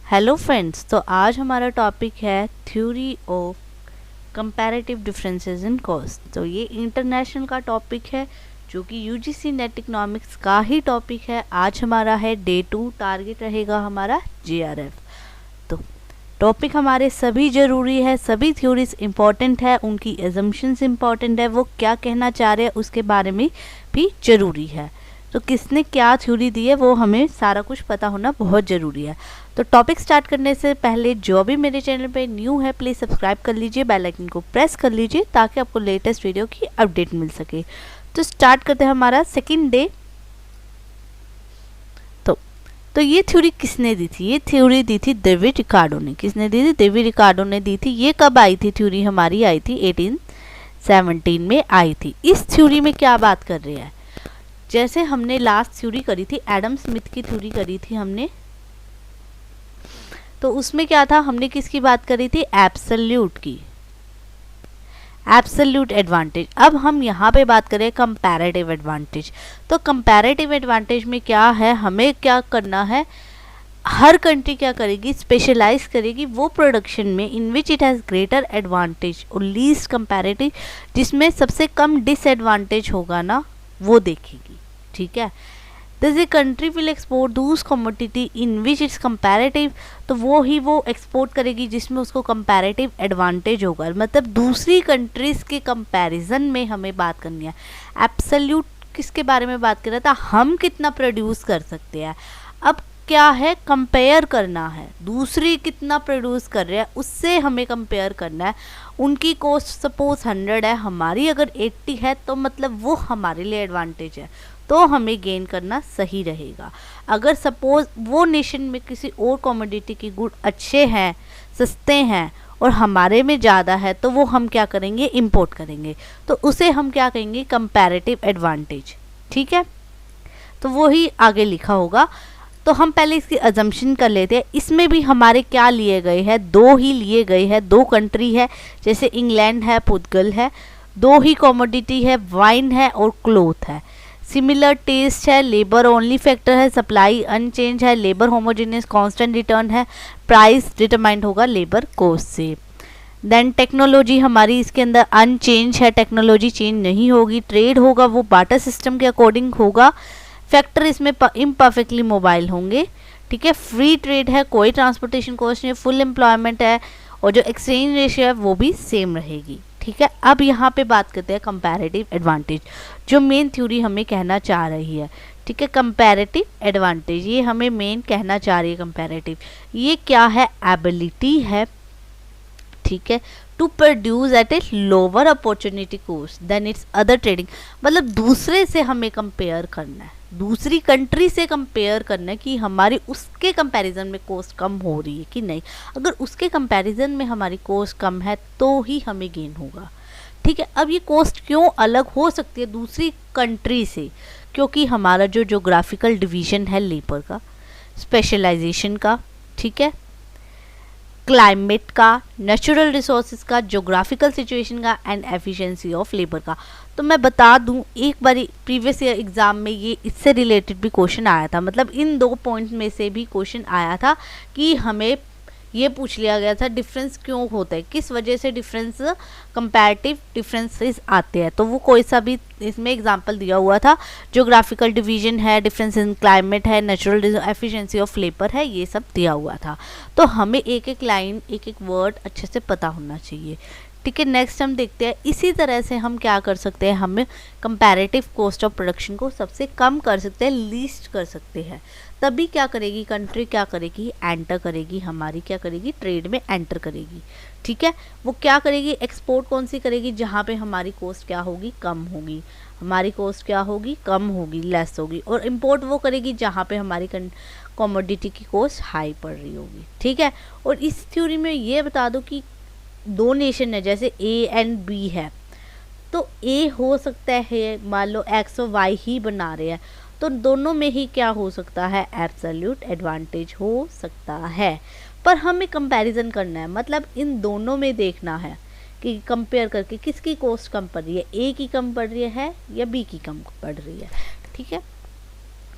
Hello friends, तो आज हमारा टॉपिक है theory of comparative differences in cost. तो ये इंटरनेशनल का टॉपिक है जो कि यूजीसी नेट इकोनॉमिक्स का ही टॉपिक है। आज हमारा है डे 2, टारगेट रहेगा हमारा जेआरएफ। तो टॉपिक हमारे सभी ज़रूरी है, सभी थ्योरीज इम्पॉर्टेंट है, उनकी एजम्पशंस इम्पॉर्टेंट है, वो क्या कहना चाह रहे हैं उसके बारे में भी ज़रूरी है। तो किसने क्या थ्योरी दी है वो हमें सारा कुछ पता होना बहुत ज़रूरी है। तो टॉपिक स्टार्ट करने से पहले जो भी मेरे चैनल पे न्यू है प्लीज़ सब्सक्राइब कर लीजिए, बेल आइकन को प्रेस कर लीजिए ताकि आपको लेटेस्ट वीडियो की अपडेट मिल सके। तो स्टार्ट करते हैं हमारा सेकंड डे। तो ये थ्योरी किसने दी थी? ये थ्योरी दी थी डेविड रिकार्डो ने। किसने दी थी? डेविड रिकार्डो ने दी थी। ये कब आई थी थ्योरी? हमारी आई थी 1817 में आई थी। इस थ्योरी में क्या बात कर रहे हैं, जैसे हमने लास्ट थ्योरी करी थी, एडम स्मिथ की थ्योरी करी थी हमने, तो उसमें क्या था, हमने किसकी बात करी थी? एब्सोल्यूट की, एब्सोल्यूट एडवांटेज। अब हम यहाँ पे बात करें कंपैरेटिव एडवांटेज। तो कंपैरेटिव एडवांटेज में क्या है, हमें क्या करना है, हर कंट्री क्या करेगी, स्पेशलाइज करेगी वो प्रोडक्शन में in which it has greater advantage और लीस्ट कंपैरेटिव, जिसमें सबसे कम डिसएडवांटेज होगा ना, वो देखेगी। ठीक है, this a country will export those commodity in which its comparative, तो वो एक्सपोर्ट करेगी जिसमें उसको कंपैरेटिव एडवांटेज होगा। मतलब दूसरी कंट्रीज के कंपैरिजन में हमें बात करनी है। एब्सोल्यूट किसके बारे में बात कर रहा था, हम कितना प्रोड्यूस कर सकते हैं। अब क्या है, कंपेयर करना है, दूसरी कितना प्रोड्यूस कर रहे हैं उससे हमें कंपेयर करना है। उनकी कॉस्ट सपोज 100 है, हमारी अगर 80 है, तो मतलब वो हमारे लिए एडवांटेज है, तो हमें गेन करना सही रहेगा। अगर सपोज वो नेशन में किसी और कमोडिटी की गुड अच्छे हैं, सस्ते हैं और हमारे में ज़्यादा है, तो वो हम क्या करेंगे, इंपोर्ट करेंगे, तो उसे हम क्या कहेंगे, कंपैरेटिव एडवांटेज। ठीक है, तो वो ही आगे लिखा होगा। तो हम पहले इसकी अजम्पशन कर लेते हैं। इसमें भी हमारे क्या लिए गए हैं, दो ही लिए गए हैं, दो कंट्री है, जैसे इंग्लैंड है, पुर्तगाल है, दो ही कमोडिटी है, वाइन है और क्लोथ है। सिमिलर टेस्ट है, लेबर ओनली फैक्टर है, सप्लाई अनचेंज है, लेबर होमोजेनियस कांस्टेंट रिटर्न है, प्राइस डिटरमाइंड होगा लेबर कॉस्ट से। देन टेक्नोलॉजी हमारी इसके अंदर अनचेंज है, टेक्नोलॉजी चेंज नहीं होगी। ट्रेड होगा वो बाटर सिस्टम के अकॉर्डिंग होगा। फैक्टर इसमें इम्परफेक्टली मोबाइल होंगे। ठीक है, फ्री ट्रेड है, कोई ट्रांसपोर्टेशन कॉस्ट नहीं है, फुल एम्प्लॉयमेंट है और जो एक्सचेंज रेशियो है वो भी सेम रहेगी। ठीक है, अब यहाँ पे बात करते हैं कंपैरेटिव एडवांटेज, जो मेन थ्योरी हमें कहना चाह रही है। ठीक है, कंपैरेटिव एडवांटेज ये हमें मेन कहना चाह रही है। कंपैरेटिव ये क्या है, एबिलिटी है, ठीक है, to produce at a lower opportunity cost than its other trading. मतलब दूसरे से हमें कंपेयर करना है, दूसरी कंट्री से कंपेयर करना है कि हमारी उसके कंपैरिजन में कॉस्ट कम हो रही है कि नहीं। अगर उसके कंपैरिजन में हमारी कॉस्ट कम है तो ही हमें गेन होगा। ठीक है, अब ये कॉस्ट क्यों अलग हो सकती है दूसरी कंट्री से, क्योंकि हमारा जो जोग्राफिकल डिवीजन है लेबर का, स्पेशलाइजेशन का, ठीक है, क्लाइमेट का, नेचुरल रिसोर्सेज का, जोग्राफिकल सिचुएशन का एंड एफिशिएंसी ऑफ लेबर का। तो मैं बता दूं, एक बारी प्रीवियस ईयर एग्जाम में ये इससे रिलेटेड भी क्वेश्चन आया था। मतलब इन दो पॉइंट में से भी क्वेश्चन आया था कि हमें ये पूछ लिया गया था डिफरेंस क्यों होता है, किस वजह से डिफरेंस, कंपैरेटिव डिफरेंसेस आते हैं। तो वो कोई सा भी इसमें एग्जांपल दिया हुआ था, जोग्राफिकल डिवीजन है, डिफरेंस इन क्लाइमेट है, नेचुरल एफिशिएंसी ऑफ लेबर है, ये सब दिया हुआ था। तो हमें एक एक लाइन, एक एक वर्ड अच्छे से पता होना चाहिए। ठीक है, नेक्स्ट हम देखते हैं इसी तरह से हम क्या कर सकते हैं, हमें कंपैरेटिव कॉस्ट ऑफ प्रोडक्शन को सबसे कम कर सकते हैं, लीस्ट कर सकते हैं। तभी क्या करेगी कंट्री, क्या करेगी, एंटर करेगी, हमारी क्या करेगी, ट्रेड में एंटर करेगी। ठीक है, वो क्या करेगी, एक्सपोर्ट कौन सी करेगी, जहाँ पे हमारी कॉस्ट क्या होगी, कम होगी, हमारी कॉस्ट क्या होगी, कम होगी, लेस होगी। और इम्पोर्ट वो करेगी जहाँ पे हमारी कमोडिटी की कॉस्ट हाई पड़ रही होगी। ठीक है, और इस थ्योरी में ये बता दो कि दो नेशन है, जैसे ए एंड बी है, तो ए हो सकता है, मान लो एक्स और वाई ही बना रहे हैं, तो दोनों में ही क्या हो सकता है, एब्सोल्यूट एडवांटेज हो सकता है। पर हमें कंपैरिजन करना है, मतलब इन दोनों में देखना है कि कंपेयर करके किसकी कॉस्ट कम पड़ रही है, ए की कम पड़ रही है या बी की कम पड़ रही है। ठीक है,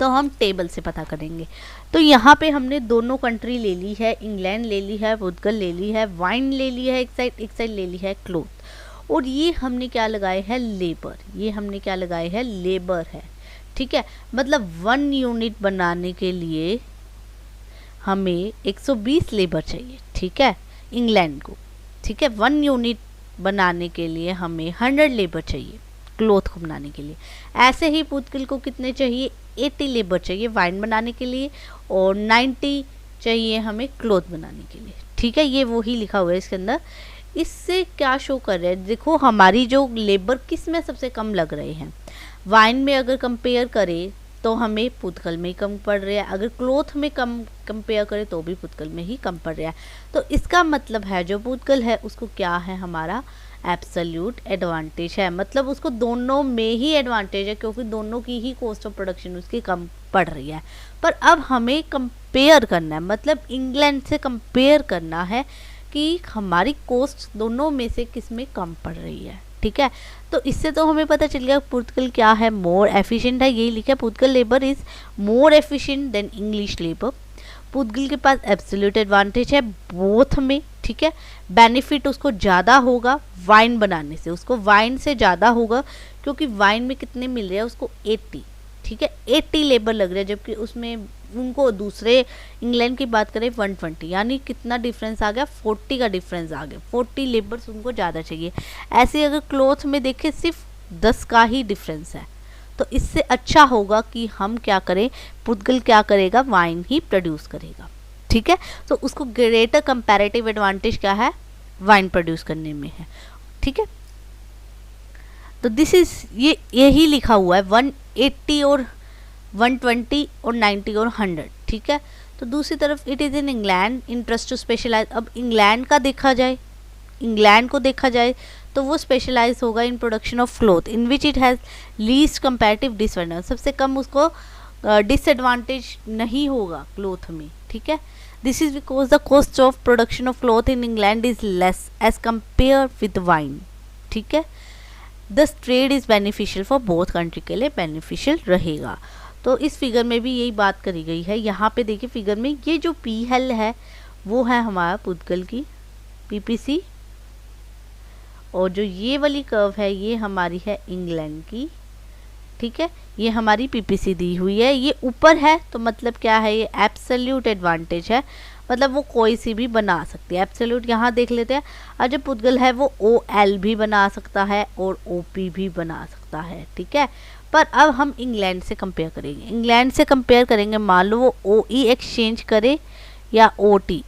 तो हम टेबल से पता करेंगे। तो यहाँ पे हमने दोनों कंट्री ले ली है, इंग्लैंड ले ली है, पुर्तगाल ले ली है, वाइन ले ली है एक साइड ले ली है क्लोथ, और ये हमने क्या लगाए है लेबर, ये हमने क्या लगाए है लेबर है, ठीक है। मतलब 1 यूनिट बनाने के लिए हमें 120 लेबर चाहिए, ठीक है, इंग्लैंड को, ठीक है। 1 यूनिट बनाने के लिए हमें 100 लेबर चाहिए क्लोथ को बनाने के लिए। ऐसे ही पुर्तगाल को कितने चाहिए, 80 लेबर चाहिए वाइन बनाने के लिए, और 90 चाहिए हमें क्लोथ बनाने के लिए, ठीक है। ये वो ही लिखा हुआ है इसके अंदर। इससे क्या शो कर रहे हैं, देखो हमारी जो लेबर किस में सबसे कम लग रहे हैं, वाइन में अगर कंपेयर करें तो हमें पुर्तगाल में ही कम पड़ रहा है, अगर क्लोथ में कम कंपेयर करें तो भी पुर्तगाल में ही कम पड़ रहा है। तो इसका मतलब है जो पुर्तगाल है उसको क्या है, हमारा एब्सोल्यूट एडवांटेज है, मतलब उसको दोनों में ही एडवांटेज है, क्योंकि दोनों की ही कॉस्ट ऑफ प्रोडक्शन उसकी कम पड़ रही है। पर अब हमें कंपेयर करना है, मतलब इंग्लैंड से कंपेयर करना है कि हमारी कॉस्ट दोनों में से किस में कम पड़ रही है, ठीक है। तो इससे तो हमें पता चल गया पुर्तगाल क्या है, मोर एफिशिएंट है, यही लिखा है Portugal labour is more efficient than English labour. पुर्तगाल के पास एब्सोल्यूट एडवांटेज है बोथ में, ठीक है। बेनिफिट उसको ज़्यादा होगा वाइन बनाने से, उसको वाइन से ज़्यादा होगा, क्योंकि वाइन में कितने मिल रहे हैं उसको 80, ठीक है, 80 लेबर लग रहे हैं, जबकि उसमें उनको दूसरे इंग्लैंड की बात करें 120, यानी कितना डिफरेंस आ गया, 40 का डिफरेंस आ गया, 40 लेबर्स उनको ज़्यादा चाहिए। ऐसे अगर क्लॉथ में देखें सिर्फ 10 का ही डिफरेंस है, तो इससे अच्छा होगा कि हम क्या करें, पुर्तगाल क्या करेगा, वाइन ही प्रोड्यूस करेगा, ठीक है। तो उसको ग्रेटर कंपैरेटिव एडवांटेज क्या है, वाइन प्रोड्यूस करने में है, ठीक है। तो दिस इज ये यही लिखा हुआ है 180 और 120 और 90 और 100, ठीक है। तो दूसरी तरफ it is in England interest to specialize. अब इंग्लैंड का देखा जाए, इंग्लैंड को देखा जाए तो वो स्पेशलाइज होगा in production of cloth in which it has least comparative disadvantage, सबसे कम उसको डिसएडवांटेज नहीं होगा क्लॉथ में, ठीक है। This is because the cost of production of cloth in England is less as compare with wine, ठीक है। Thus trade is beneficial for both country, के लिए बेनिफिशियल रहेगा। तो इस फिगर में भी यही बात करी गई है। यहाँ पे देखिए फिगर में ये जो PL है वो है हमारा पुर्तगाल की PPC, और जो ये वाली कर्व है ये हमारी है इंग्लैंड की, ठीक है। ये हमारी PPC दी हुई है, ये ऊपर है तो मतलब क्या है, ये एब्सोल्यूट एडवांटेज है, मतलब वो कोई सी भी बना सकती है। एब्सोल्यूट यहाँ देख लेते हैं, और जो पुर्तगाल है वो OL भी बना सकता है और OP भी बना सकता है, ठीक है। पर अब हम इंग्लैंड से कंपेयर करेंगे, इंग्लैंड से कंपेयर करेंगे, मान लो वो OE एक्सचेंज करे या OT,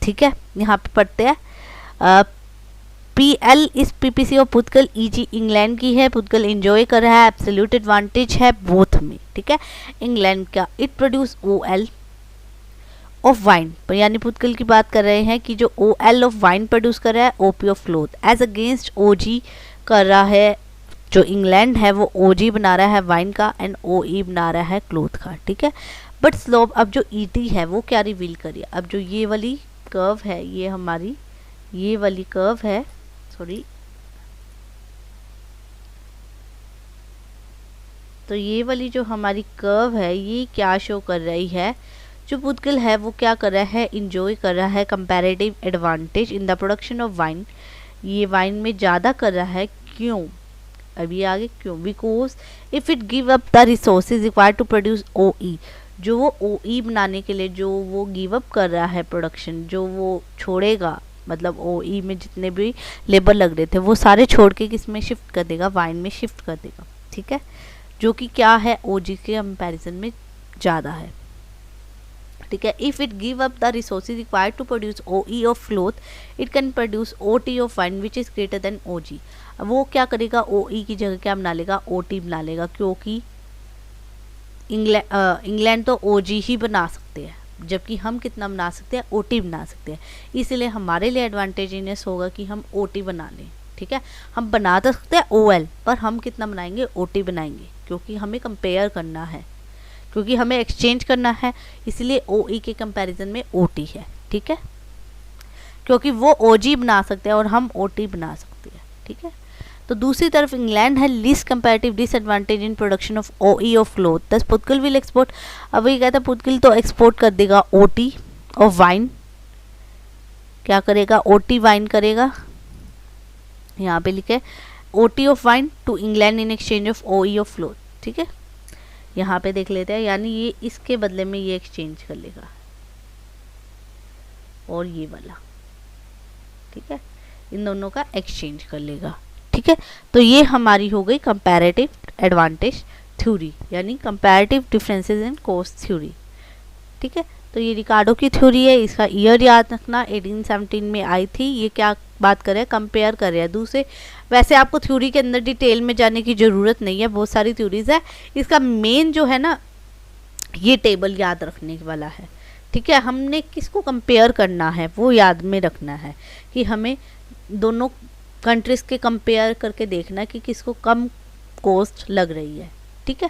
ठीक है। यहाँ पे पढ़ते हैं PL इस PPC और पुर्तगाल EG इंग्लैंड की है, पुर्तगाल इंजॉय कर रहा है, एब्सोल्यूट एडवांटेज है बोथ में, ठीक है। इंग्लैंड का it produce OL of wine, पर यानी पुर्तगाल की बात कर रहे हैं कि जो OL ऑफ वाइन प्रोड्यूस कर रहा है, OP of cloth as against OG कर रहा है, जो इंग्लैंड है वो OG बना रहा है वाइन का एंड OE बना रहा है क्लॉथ का, ठीक है। बट स्लोप अब जो ET है वो क्या रिवील करिए, अब जो ये वाली कर्व है ये हमारी ये वाली कर्व है, सॉरी, तो ये वाली जो हमारी कर्व है ये क्या शो कर रही है, जो पुर्तगाल है वो क्या कर रहा है, इंजॉय कर रहा है comparative advantage in the production of wine, ये वाइन में ज़्यादा कर रहा है, क्यों, अभी आगे क्यों, because if it give up the resources required to produce OE, जो वो OE बनाने के लिए जो वो गिव अप कर रहा है प्रोडक्शन, जो वो छोड़ेगा, मतलब OE में जितने भी लेबर लग रहे थे वो सारे छोड़ के किस में शिफ्ट कर देगा, वाइन में शिफ्ट कर देगा, ठीक है, जो कि क्या है OG के कंपैरिजन में ज़्यादा है, ठीक है। If it give up the resources required to produce OE of cloth it can produce OT of wine which is greater than OG। वो क्या करेगा, OE की जगह क्या बना लेगा, OT बना लेगा, क्योंकि इंग्लैंड तो OG ही बना सकते हैं, जबकि हम कितना बना सकते हैं, OT बना सकते हैं। इसलिए हमारे लिए एडवांटेजियस होगा कि हम OT बना लें, ठीक है। हम बना तो सकते हैं OL, पर हम कितना बनाएंगे, OT बनाएंगे, क्योंकि हमें कंपेयर करना है, क्योंकि हमें एक्सचेंज करना है, इसलिए OE के कंपैरिजन में OT है, ठीक है, क्योंकि वो OG बना सकते हैं और हम OT बना सकते हैं, ठीक है। तो दूसरी तरफ इंग्लैंड है least comparative disadvantage in production of ओई ऑफ क्लोथ, दस पुर्तगाल विल एक्सपोर्ट। अब ये कहता है पुर्तगाल तो एक्सपोर्ट कर देगा ओटी ऑफ वाइन, क्या करेगा, ओटी वाइन करेगा, यहाँ पे लिखे ओटी of wine to England in exchange of ओई ऑफ क्लोथ। ठीक है, यहाँ पे देख लेते हैं, यानी ये इसके बदले में ये एक्सचेंज कर लेगा और ये वाला, ठीक है, इन दोनों का एक्सचेंज कर लेगा। ठीक है, तो ये हमारी हो गई कंपैरेटिव एडवांटेज थ्योरी, यानी comparative differences in cost theory. ठीक है, तो ये रिकार्डो की थ्योरी है, इसका ईयर याद रखना, 1817 में आई थी। ये क्या बात कर रहे हैं, कंपेयर कर रहे हैं दूसरे। वैसे आपको थ्योरी के अंदर डिटेल में जाने की ज़रूरत नहीं है, बहुत सारी थ्योरीज है। इसका मेन जो है ना, ये टेबल याद रखने वाला है। ठीक है, हमने किसको कंपेयर करना है वो याद में रखना है कि हमें दोनों कंट्रीज़ के कंपेयर करके देखना है कि किसको कम कॉस्ट लग रही है। ठीक है,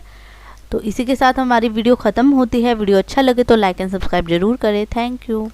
तो इसी के साथ हमारी वीडियो ख़त्म होती है। वीडियो अच्छा लगे तो लाइक एंड सब्सक्राइब जरूर करें। Thank you.